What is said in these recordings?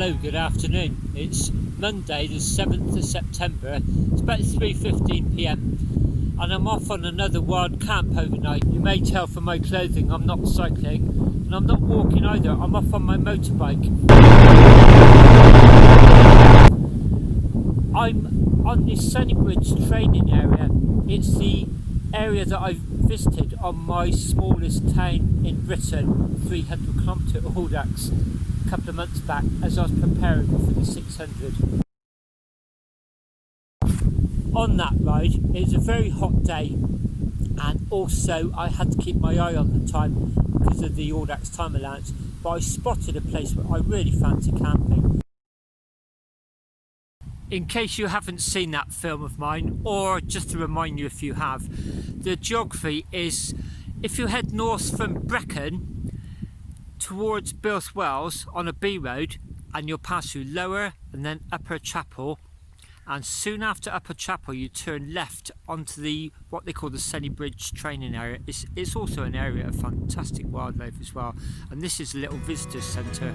Hello, good afternoon. It's Monday the 7th of September. It's about 3:15 p.m. and I'm off on another wild camp overnight. You may tell from my clothing I'm not cycling and I'm not walking either. I'm off on my motorbike. I'm on the Sunnybridge training area. It's the area that I visited on my smallest town in Britain, 300-kilometre Audax, a couple of months back as I was preparing for the 600. On that ride, it was a very hot day, and also I had to keep my eye on the time because of the Audax time allowance, but I spotted a place where I really fancy camping. In case you haven't seen that film of mine, or just to remind you if you have, the geography is, if you head north from Brecon towards Builth Wells on a B road, and you'll pass through Lower and then Upper Chapel, and soon after Upper Chapel you turn left onto the what they call the Sunnybridge training area. It's also an area of fantastic wildlife as well, and this is a little visitor centre.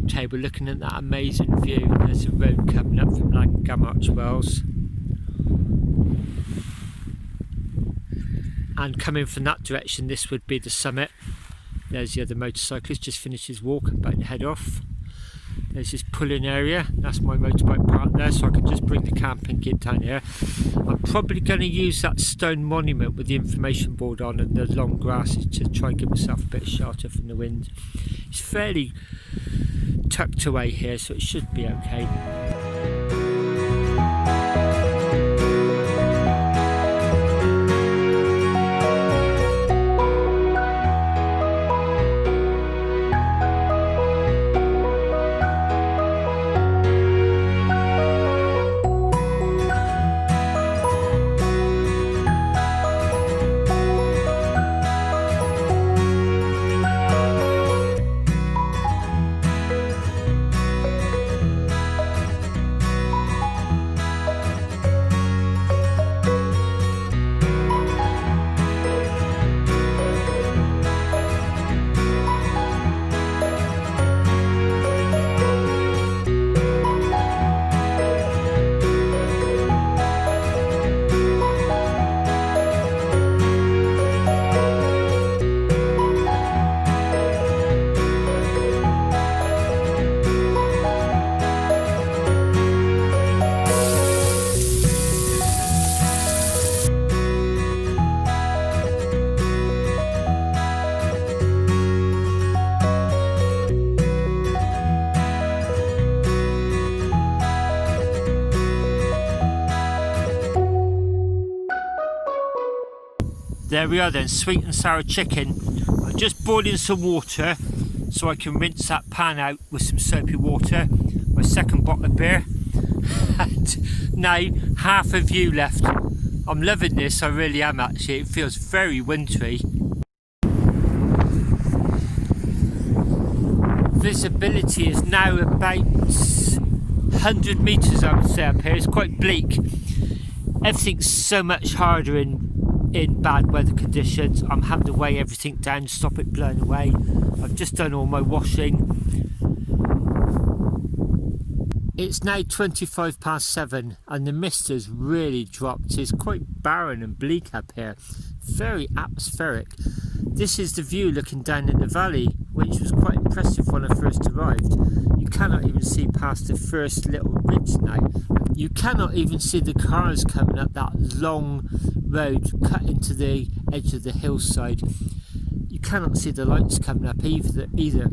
Table looking at that amazing view. There's a road coming up from Gammarch Wells, and coming from that direction this would be the summit. There's the other motorcyclist just finished his walk, about to head off. There's this pulling area, that's my motorbike park there, so I can just bring the camping kit down here. I'm probably going to use that stone monument with the information board on and the long grasses to try and give myself a bit of shelter from the wind. It's fairly tucked away here, so it should be okay. There we are then, sweet and sour chicken. I'm just boiling some water so I can rinse that pan out with some soapy water. My second bottle of beer. And now half a view left. I'm loving this, I really am actually. It feels very wintry. Visibility is now about 100 metres I would say up here. It's quite bleak. Everything's so much harder in bad weather conditions. I'm having to weigh everything down to stop it blowing away. I've just done all my washing. It's now 7:25 and the mist has really dropped. It's quite barren and bleak up here, very atmospheric. This is the view looking down in the valley, which was quite impressive when I first arrived. You cannot even see past the first little ridge now. You cannot even see the cars coming up that long road cut into the edge of the hillside. You cannot see the lights coming up either.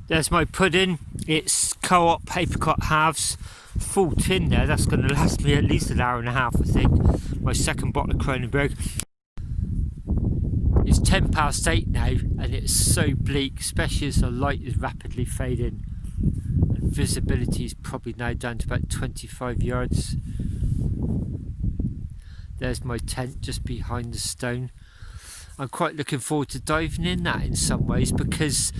There's my pudding. It's Co-op apricot halves, full tin there. That's going to last me at least an hour and a half, I think. My second bottle of Kronenberg. It's 8:10 now, and it's so bleak, especially as the light is rapidly fading. And visibility is probably now down to about 25 yards. There's my tent just behind the stone. I'm quite looking forward to diving in that in some ways, because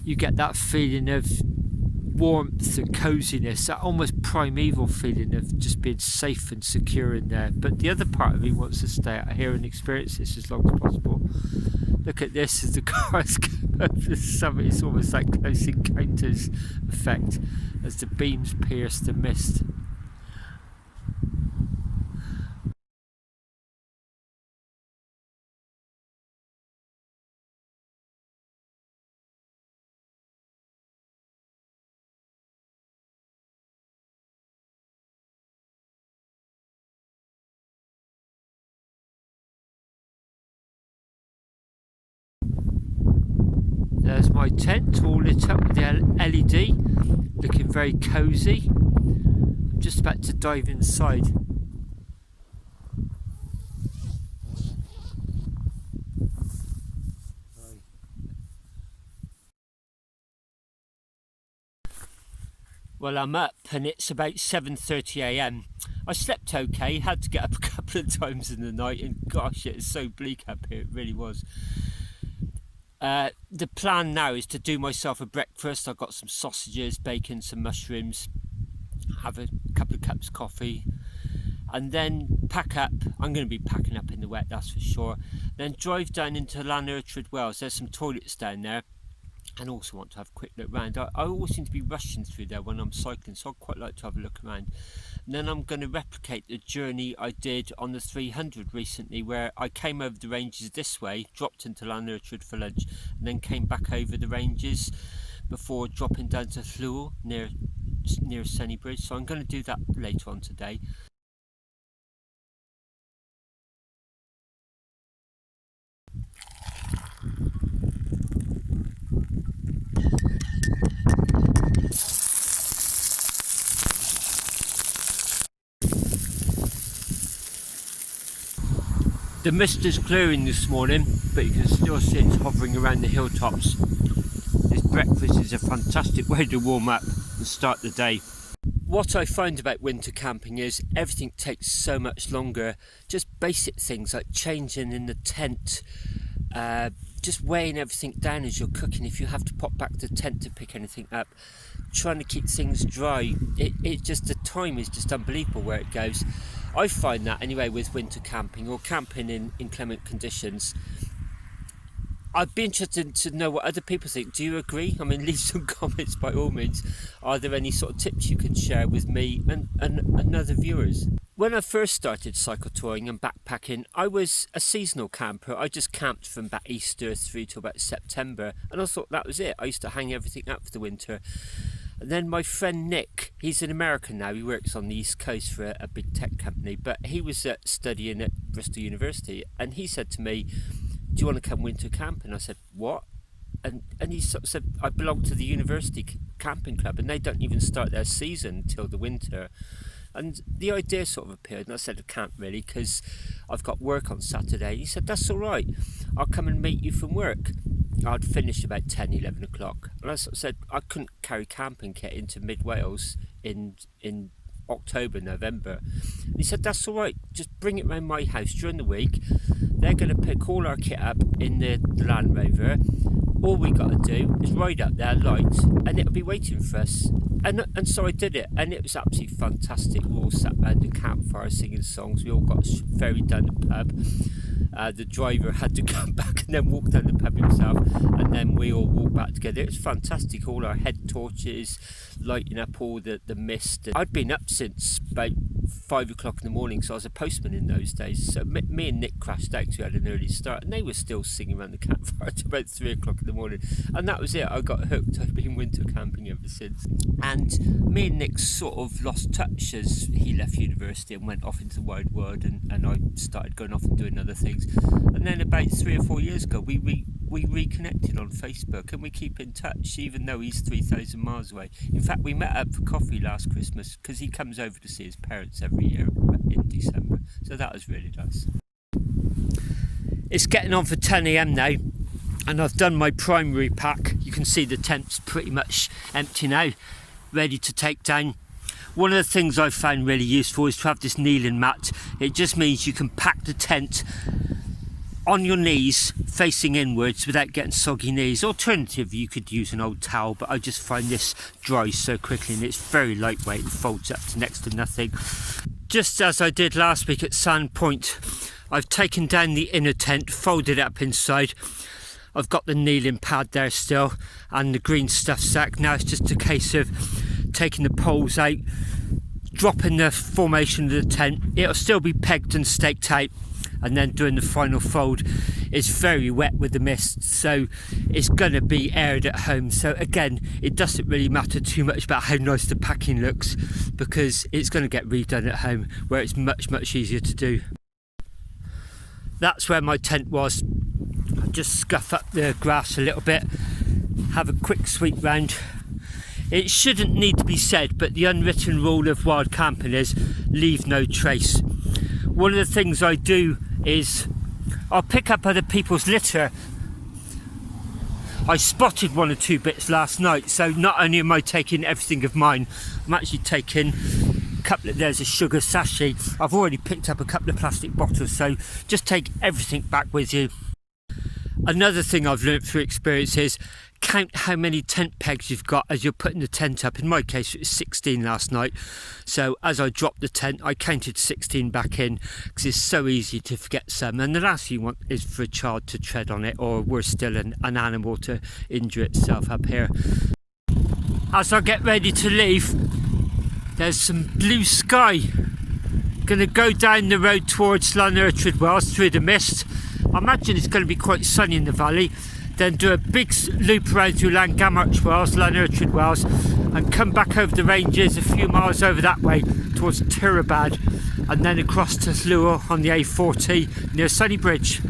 you get that feeling of warmth and coziness, that almost primeval feeling of just being safe and secure in there. But the other part of me wants to stay out here and experience this as long as possible. Look at this as the cars come over the summit. It's almost like Close Encounters effect as the beams pierce the mist. There's my tent all lit up with the LED, looking very cosy. I'm just about to dive inside. Well, I'm up and it's about 7:30 AM. I slept okay, had to get up a couple of times in the night, and gosh, it's so bleak up here, it really was. The plan now is to do myself a breakfast. I've got some sausages, bacon, some mushrooms, have a couple of cups of coffee, and then pack up. I'm going to be packing up in the wet, that's for sure. Then drive down into Mynedd Wells. There's some toilets down there, and also want to have a quick look around. I always seem to be rushing through there when I'm cycling, so I'd quite like to have a look around. And then I'm going to replicate the journey I did on the 300 recently, where I came over the ranges this way, dropped into Mynedd for lunch, and then came back over the ranges before dropping down to Llwch near Sunnybridge. So I'm going to do that later on today. The mist is clearing this morning, but you can still see it's hovering around the hilltops. This breakfast is a fantastic way to warm up and start the day. What I find about winter camping is everything takes so much longer. Just basic things like changing in the tent, just weighing everything down as you're cooking. If you have to pop back to the tent to pick anything up, trying to keep things dry, it just, the time is just unbelievable where it goes. I find that anyway with winter camping or camping in inclement conditions. I'd be interested to know what other people think. Do you agree? I mean, leave some comments by all means. Are there any sort of tips you can share with me and other viewers? When I first started cycle touring and backpacking, I was a seasonal camper. I just camped from about Easter through to about September, and I thought that was it. I used to hang everything up for the winter. And then my friend Nick, he's an American now, he works on the East Coast for a big tech company, but he was studying at Bristol University, and he said to me, do you want to come winter camping? I said, what? And he sort of said, I belong to the university camping club, and they don't even start their season till the winter. And the idea sort of appeared, and I said, I can't really, because I've got work on Saturday. He said, that's all right, I'll come and meet you from work. I'd finished about 10, 11 o'clock. And I sort of said, I couldn't carry camping kit into mid-Wales in October, November. And he said, that's all right, just bring it round my house during the week. They're going to pick all our kit up in the Land Rover. All we got to do is ride up there, light, and it'll be waiting for us. And so I did it, and it was absolutely fantastic. We all sat round the campfire singing songs. We all got ferried down the pub, The driver had to come back and then walk down the pub himself, and then we all walked back together. It was fantastic, all our head torches lighting up all the mist. I'd been up since about 5 o'clock in the morning, so I was a postman in those days. So me and Nick crashed out because we had an early start, and they were still singing around the campfire to about 3 o'clock in the morning, and that was it. I got hooked. I've been winter camping ever since. And me and Nick sort of lost touch as he left university and went off into the wide world, and I started going off and doing other things. And then about 3 or 4 years ago, we reconnected on Facebook, and we keep in touch even though he's 3,000 miles away. In fact, we met up for coffee last Christmas because he comes over to see his parents every year in December, so that was really nice. It's getting on for 10 AM now, and I've done my primary pack. You can see the tent's pretty much empty now, ready to take down. One of the things I've found really useful is to have this kneeling mat. It just means you can pack the tent on your knees facing inwards without getting soggy knees. Alternatively, you could use an old towel, but I just find this dries so quickly, and it's very lightweight and folds up to next to nothing. Just as I did last week at Sand Point, I've taken down the inner tent, folded up inside. I've got the kneeling pad there still and the green stuff sack. Now it's just a case of taking the poles out, dropping the formation of the tent. It'll still be pegged and staked out, and then doing the final fold. It's very wet with the mist, so it's going to be aired at home. So again, it doesn't really matter too much about how nice the packing looks, because it's going to get redone at home where it's much easier to do. That's where my tent was. I'll just scuff up the grass a little bit, have a quick sweep round. It shouldn't need to be said, but the unwritten rule of wild camping is leave no trace. One of the things I do is I'll pick up other people's litter. I spotted 1 or 2 bits last night, so not only am I taking everything of mine, I'm actually taking a couple of, there's a sugar sachet. I've already picked up a couple of plastic bottles, so just take everything back with you. Another thing I've learnt through experience is count how many tent pegs you've got as you're putting the tent up. In my case, it was 16 last night, so as I dropped the tent I counted 16 back in, because it's so easy to forget some, and the last thing you want is for a child to tread on it, or worse still, an animal to injure itself up here. As I get ready to leave, there's some blue sky. Gonna go down the road towards Mynedd Wells through the mist. I imagine it's going to be quite sunny in the valley, then do a big loop around through Mynedd Wells, and come back over the ranges a few miles over that way towards Tirabad, and then across to Llywel on the A40 near Sunny Bridge.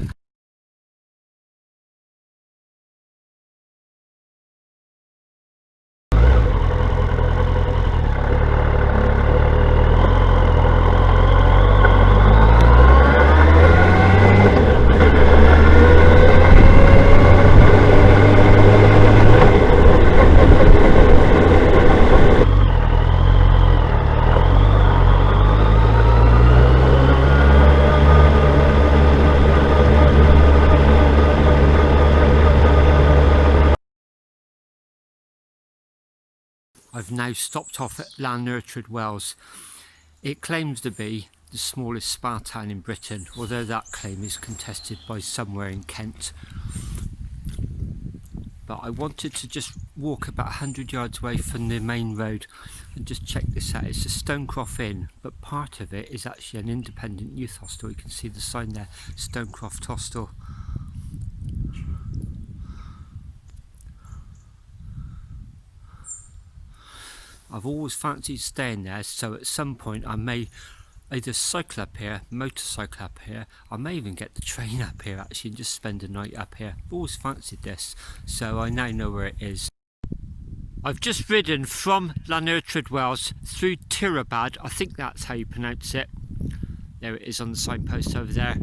I've now stopped off at Mynedd Wells. It claims to be the smallest spa town in Britain, although that claim is contested by somewhere in Kent. But I wanted to just walk about 100 yards away from the main road and just check this out. It's a Stonecroft Inn, but part of it is actually an independent youth hostel. You can see the sign there, Stonecroft Hostel. I've always fancied staying there, so at some point I may either cycle up here, motorcycle up here. I may even get the train up here actually and just spend a night up here. I've always fancied this, so I now know where it is. I've just ridden from Mynedd Wells through Tirabad, I think that's how you pronounce it. There it is on the signpost over there.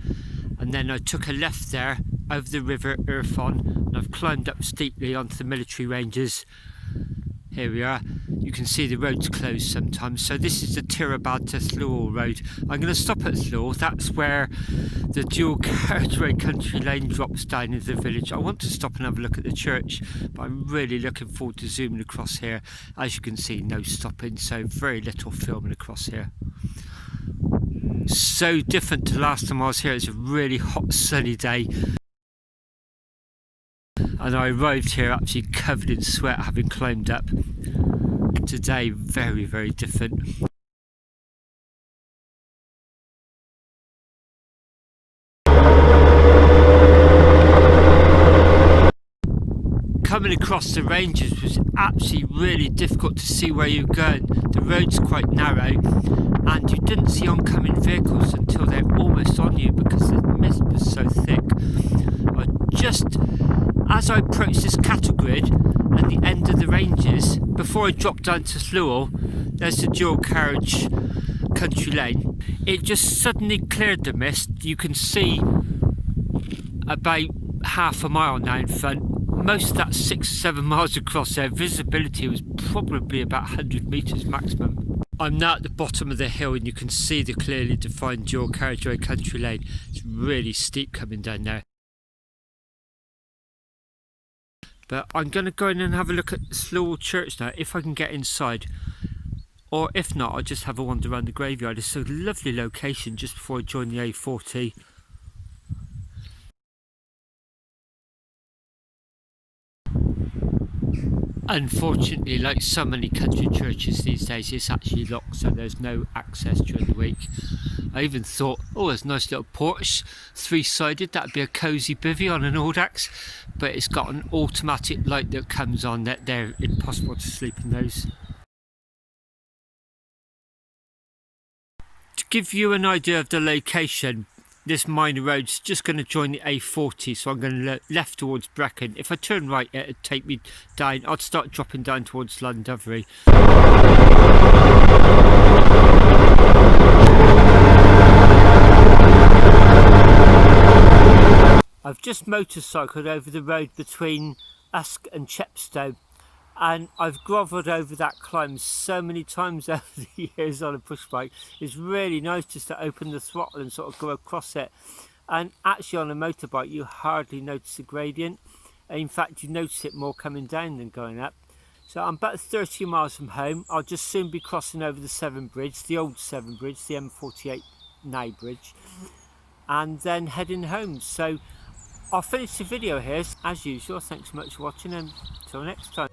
And then I took a left there over the river Irfon, and I've climbed up steeply onto the military ranges. Here we are. You can see the road's closed sometimes. So this is the Tirabad to Llywel road. I'm going to stop at Llywel. That's where the dual carriageway country lane drops down into the village. I want to stop and have a look at the church, but I'm really looking forward to zooming across here. As you can see, no stopping, so very little filming across here. So different to last time I was here. It's a really hot sunny day and I arrived here absolutely covered in sweat having climbed up. Today very, very different. Coming across the ranges was absolutely really difficult to see where you're going. The road's quite narrow and you didn't see oncoming vehicles until they're almost on you because the mist was so thick. As I approached this cattle grid at the end of the ranges, before I dropped down to Llywel, there's the dual carriage country lane. It just suddenly cleared the mist. You can see about half a mile now in front. Most of that 6 or 7 miles across there, visibility was probably about 100 metres maximum. I'm now at the bottom of the hill and you can see the clearly defined dual carriageway country lane. It's really steep coming down there. But I'm going to go in and have a look at Llywel Church now, if I can get inside. Or if not, I'll just have a wander around the graveyard. It's a lovely location just before I join the A40. Unfortunately, like so many country churches these days, it's actually locked, so there's no access during the week. I even thought, oh, there's a nice little porch, 3-sided, that'd be a cosy bivvy on an Audax, but it's got an automatic light that comes on that they're impossible to sleep in those. To give you an idea of the location, this minor road's just going to join the A40, so I'm going to left towards Brecon. If I turn right, it'd take me down. I'd start dropping down towards Llandovery. I've just motorcycled over the road between Usk and Chepstow, and I've grovelled over that climb so many times over the years on a push bike. It's really nice just to open the throttle and sort of go across it. And actually on a motorbike you hardly notice a gradient. In fact you notice it more coming down than going up. So I'm about 30 miles from home. I'll just soon be crossing over the Severn Bridge, the old Severn Bridge, the M48 now bridge, and then heading home. So I'll finish the video here as usual. Thanks so much for watching and until next time.